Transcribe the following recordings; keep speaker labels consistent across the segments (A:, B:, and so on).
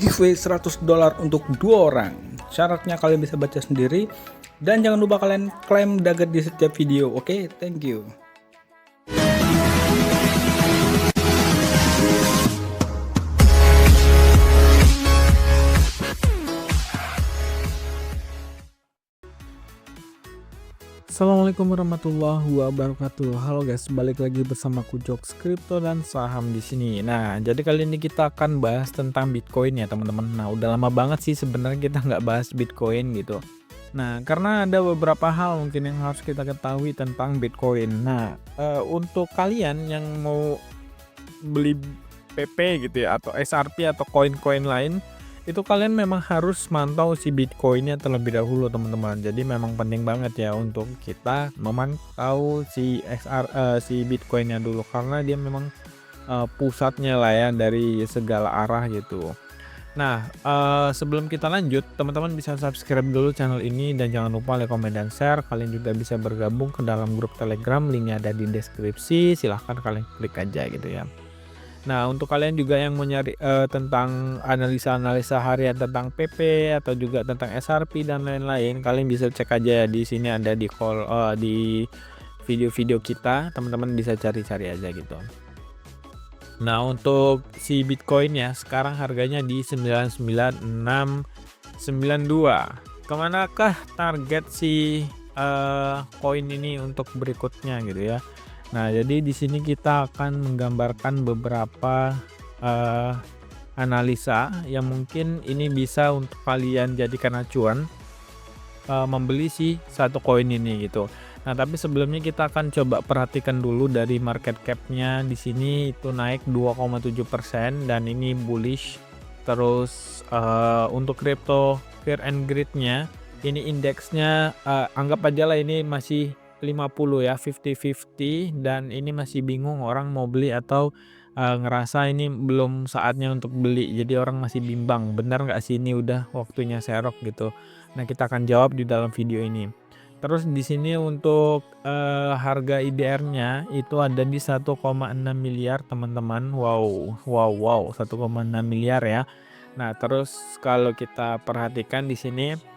A: giveaway $100 untuk 2 orang. Syaratnya kalian bisa baca sendiri dan jangan lupa kalian klaim dagger di setiap video. Oke, thank you.
B: Assalamualaikum warahmatullahi wabarakatuh. Halo guys, balik lagi bersama aku Jokes Kripto dan saham di sini. Nah, jadi kali ini kita akan bahas tentang Bitcoin ya teman-teman. Nah, udah lama banget sih sebenarnya kita nggak bahas Bitcoin gitu. Nah, karena ada beberapa hal mungkin yang harus kita ketahui tentang Bitcoin. Nah, untuk kalian yang mau beli PP gitu ya, atau XRP atau koin-koin lain, itu kalian memang harus mantau si Bitcoinnya terlebih dahulu teman-teman. Jadi memang penting banget ya untuk kita memantau si si Bitcoinnya dulu, karena dia memang pusatnya lah ya dari segala arah gitu. Nah, sebelum kita lanjut, teman-teman bisa subscribe dulu channel ini dan jangan lupa like, comment, dan share. Kalian juga bisa bergabung ke dalam grup Telegram, linknya ada di deskripsi. Silahkan kalian klik aja gitu ya. Nah, untuk kalian juga yang mau nyari tentang analisa-analisa harian tentang PP atau juga tentang XRP dan lain-lain, kalian bisa cek aja di sini, ada di di video-video kita, teman-teman bisa cari-cari aja gitu. Nah, untuk si Bitcoin ya, sekarang harganya di 99692. Kemanakah target si koin ini untuk berikutnya gitu ya? Nah, jadi di sini kita akan menggambarkan beberapa analisa yang mungkin ini bisa untuk kalian jadikan acuan membeli si satu koin ini gitu. Nah, tapi sebelumnya kita akan coba perhatikan dulu dari market cap-nya. Di sini itu naik 2,7% dan ini bullish. Terus untuk crypto fear and greed-nya, ini indeksnya anggap aja lah ini masih 50 ya, 50-50, dan ini masih bingung orang mau beli atau ngerasa ini belum saatnya untuk beli. Jadi orang masih bimbang, benar nggak sih ini udah waktunya serok gitu. Nah, kita akan jawab di dalam video ini. Terus di sini untuk harga IDR-nya itu ada di 1,6 miliar teman-teman. Wow, 1,6 miliar ya. Nah, terus kalau kita perhatikan di sini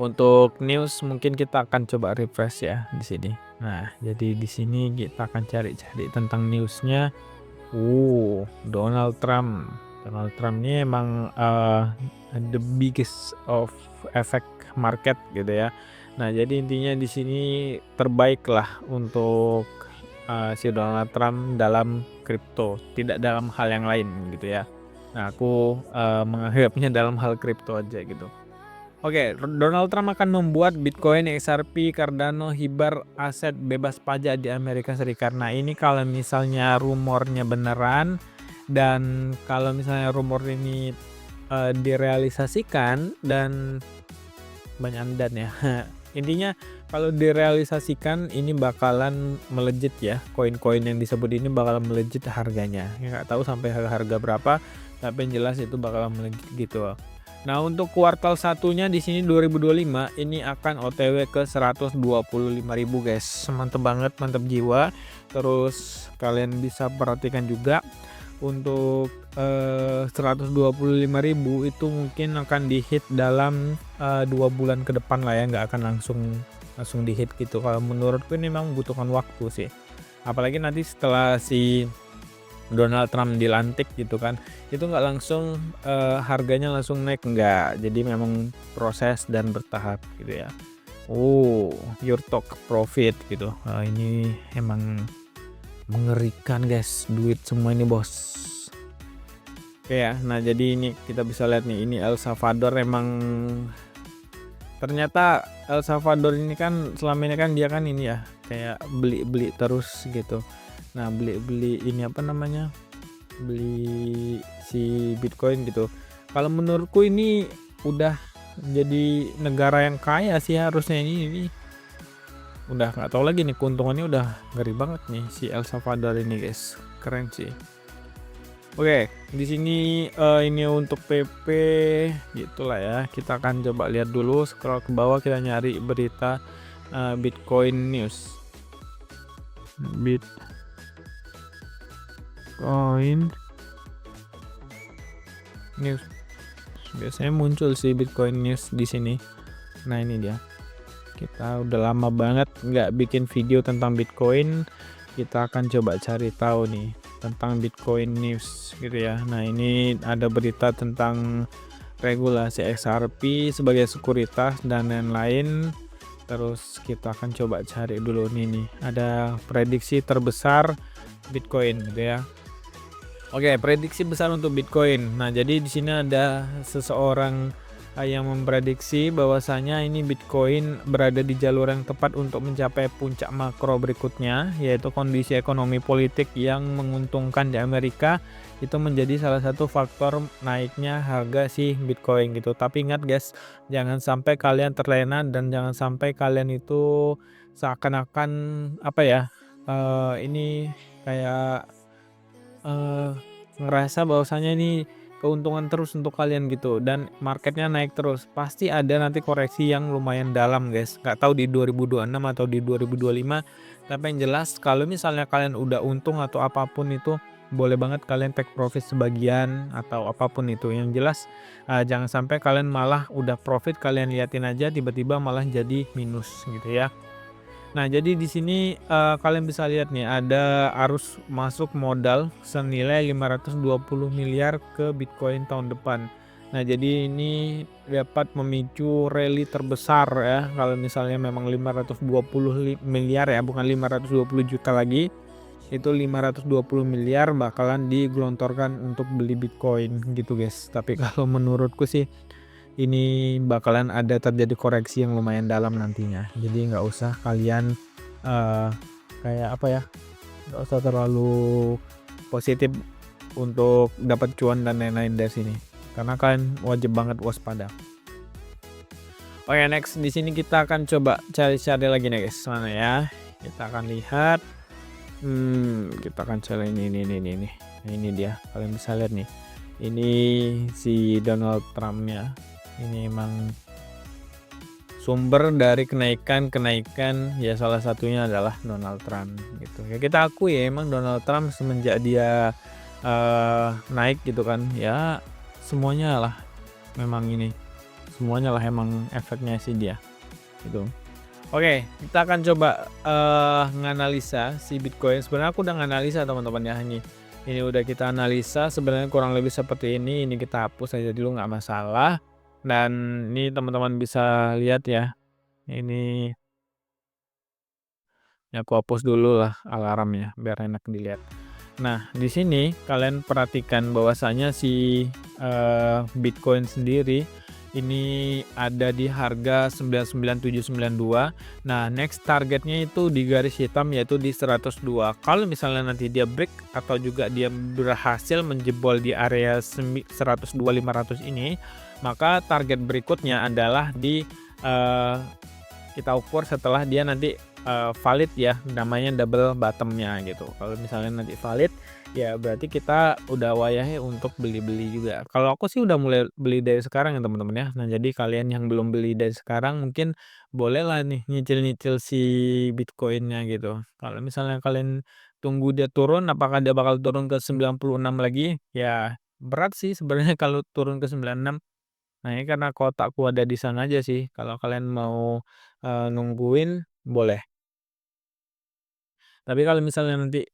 B: untuk news, mungkin kita akan coba refresh ya di sini. Nah, jadi di sini kita akan cari-cari tentang newsnya. Donald Trump. Donald Trump ini emang the biggest of effect market gitu ya. Nah, jadi intinya di sini terbaik lah untuk si Donald Trump dalam kripto, tidak dalam hal yang lain gitu ya. Nah, aku menganggapnya dalam hal kripto aja gitu. Oke, Donald Trump akan membuat Bitcoin, XRP, Cardano, Hibar, aset bebas pajak di Amerika Serikat. Nah, ini kalau misalnya rumornya beneran, dan kalau misalnya rumor ini direalisasikan, dan banyak dan ya. Intinya kalau direalisasikan ini bakalan melejit ya. Koin-koin yang disebut ini bakalan melejit harganya. Nggak tahu sampai harga berapa, tapi yang jelas itu bakalan melejit gitu. Nah, untuk kuartal satunya di sini 2025 ini akan OTW ke 125.000 guys. Mantep banget, mantep jiwa. Terus kalian bisa perhatikan juga untuk 125.000 itu mungkin akan dihit dalam 2 bulan ke depan lah ya, nggak akan langsung dihit gitu. Kalau menurutku ini memang membutuhkan waktu sih. Apalagi nanti setelah si Donald Trump dilantik gitu kan, itu nggak langsung harganya langsung naik, enggak. Jadi memang proses dan bertahap gitu ya. Your stock profit gitu. Ini emang mengerikan guys, duit semua ini bos. Oke ya, nah jadi ini kita bisa lihat nih, ini El Salvador. Emang ternyata El Salvador ini kan selama ini kan dia kan ini ya, kayak beli terus gitu. Nah, beli ini apa namanya, beli si Bitcoin gitu. Kalau menurutku ini udah jadi negara yang kaya sih harusnya. Ini udah nggak tahu lagi nih, keuntungannya udah ngeri banget nih si El Salvador ini guys, keren sih. Oke, di sini ini untuk PP gitulah ya. Kita akan coba lihat dulu, scroll ke bawah, kita nyari berita Bitcoin news. Bitcoin News. Biasanya muncul sih Bitcoin News di sini. Nah, ini dia. Kita udah lama banget nggak bikin video tentang Bitcoin. Kita akan coba cari tahu nih tentang Bitcoin News gitu ya. Nah, ini ada berita tentang regulasi XRP sebagai sekuritas dan lain-lain. Terus kita akan coba cari dulu nih, ada prediksi terbesar Bitcoin gitu ya. Oke, prediksi besar untuk Bitcoin. Nah, jadi di sini ada seseorang yang memprediksi bahwasanya ini Bitcoin berada di jalur yang tepat untuk mencapai puncak makro berikutnya, yaitu kondisi ekonomi politik yang menguntungkan di Amerika itu menjadi salah satu faktor naiknya harga si Bitcoin gitu. Tapi ingat guys, jangan sampai kalian terlena dan jangan sampai kalian itu seakan-akan apa ya? Ini kayak ngerasa bahwasanya ini keuntungan terus untuk kalian gitu dan marketnya naik terus. Pasti ada nanti koreksi yang lumayan dalam guys. Nggak tahu di 2026 atau di 2025. Tapi yang jelas kalau misalnya kalian udah untung atau apapun itu boleh banget kalian take profit sebagian atau apapun itu. Yang jelas jangan sampai kalian malah udah profit kalian liatin aja tiba-tiba malah jadi minus gitu ya. Nah, jadi di sini kalian bisa lihat nih ada arus masuk modal senilai 520 miliar ke Bitcoin tahun depan. Nah, jadi ini dapat memicu rally terbesar ya kalau misalnya memang 520 miliar ya, bukan 520 juta lagi. Itu 520 miliar bakalan digelontorkan untuk beli Bitcoin gitu, guys. Tapi kalau menurutku sih ini bakalan ada terjadi koreksi yang lumayan dalam nantinya. Jadi nggak usah kalian kayak apa ya, nggak usah terlalu positif untuk dapat cuan dan lain-lain dari sini. Karena kalian wajib banget waspada. Oke, next di sini kita akan coba cari-cari lagi nih guys. Mana ya? Kita akan lihat. Kita akan cari ini. Nah, ini dia. Kalian bisa lihat nih. Ini si Donald Trump-nya. Ini emang sumber dari kenaikan ya salah satunya adalah Donald Trump gitu ya. Kita akui ya emang Donald Trump semenjak dia naik gitu kan ya, semuanya lah emang efeknya sih dia gitu. Oke, kita akan coba nganalisa si Bitcoin. Sebenarnya aku udah nganalisa teman-teman ya, ini udah kita analisa sebenarnya kurang lebih seperti ini kita hapus aja dulu nggak masalah. Dan ini teman-teman bisa lihat ya, ini aku hapus dulu lah alarmnya biar enak dilihat. Nah, di sini kalian perhatikan bahwasanya si Bitcoin sendiri ini ada di harga 99792. Nah, next targetnya itu di garis hitam yaitu di 102. Kalau misalnya nanti dia break atau juga dia berhasil menjebol di area 102.500 ini, maka target berikutnya adalah di kita ukur setelah dia nanti valid ya, namanya double bottomnya gitu. Kalau misalnya nanti valid ya berarti kita udah wayahe untuk beli-beli juga. Kalau aku sih udah mulai beli dari sekarang ya teman-teman ya. Nah, jadi kalian yang belum beli dari sekarang mungkin bolehlah nih nyicil-nyicil si Bitcoinnya gitu. Kalau misalnya kalian tunggu dia turun, apakah dia bakal turun ke 96 lagi? Ya berat sih sebenarnya kalau turun ke 96. Nah, ini karena kotakku ada di sana aja sih. Kalau kalian mau nungguin boleh. Tapi kalau misalnya nanti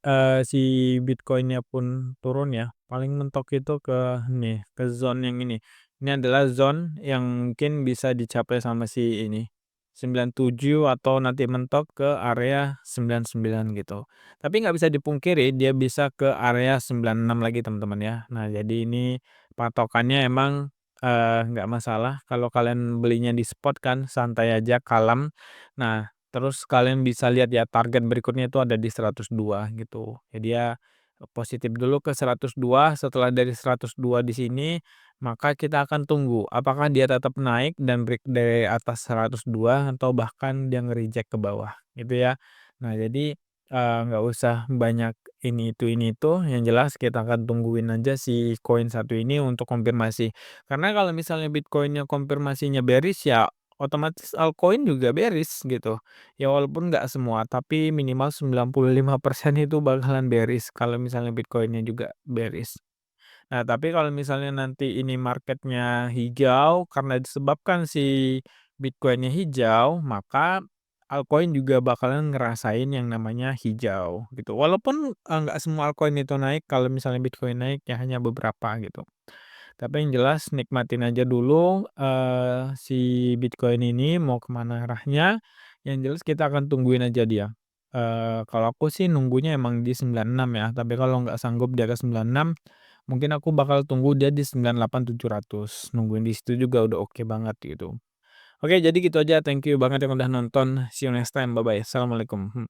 B: si Bitcoin-nya pun turun ya, paling mentok itu ke nih, ke zone yang ini. Ini adalah zone yang mungkin bisa dicapai sama si ini, 97 atau nanti mentok ke area 99 gitu. Tapi nggak bisa dipungkiri dia bisa ke area 96 lagi teman-teman ya. Nah, jadi ini patokannya emang nggak masalah kalau kalian belinya di spot kan, santai aja, kalem. Nah, terus kalian bisa lihat ya target berikutnya itu ada di 102 gitu. Ya dia positif dulu ke 102, setelah dari 102 di sini, maka kita akan tunggu apakah dia tetap naik dan break dari atas 102 atau bahkan dia nge-reject ke bawah gitu ya. Nah, jadi nggak usah banyak ini itu, yang jelas kita akan tungguin aja si koin satu ini untuk konfirmasi. Karena kalau misalnya Bitcoin-nya konfirmasinya bearish ya otomatis altcoin juga bearish gitu. Ya walaupun nggak semua, tapi minimal 95% itu bakalan bearish kalau misalnya Bitcoin-nya juga bearish. Nah, tapi kalau misalnya nanti ini marketnya hijau karena disebabkan si Bitcoin-nya hijau, maka altcoin juga bakalan ngerasain yang namanya hijau gitu. Walaupun, nggak semua altcoin itu naik, kalau misalnya Bitcoin naik ya hanya beberapa gitu. Tapi yang jelas nikmatin aja dulu, si Bitcoin ini mau kemana arahnya, yang jelas kita akan tungguin aja dia. Kalau aku sih nunggunya emang di 96 ya, tapi kalau nggak sanggup di atas 96, mungkin aku bakal tunggu dia di 98.700, nungguin di situ juga udah oke banget gitu. Oke, jadi gitu aja, thank you banget yang udah nonton, see you next time, bye-bye, assalamualaikum.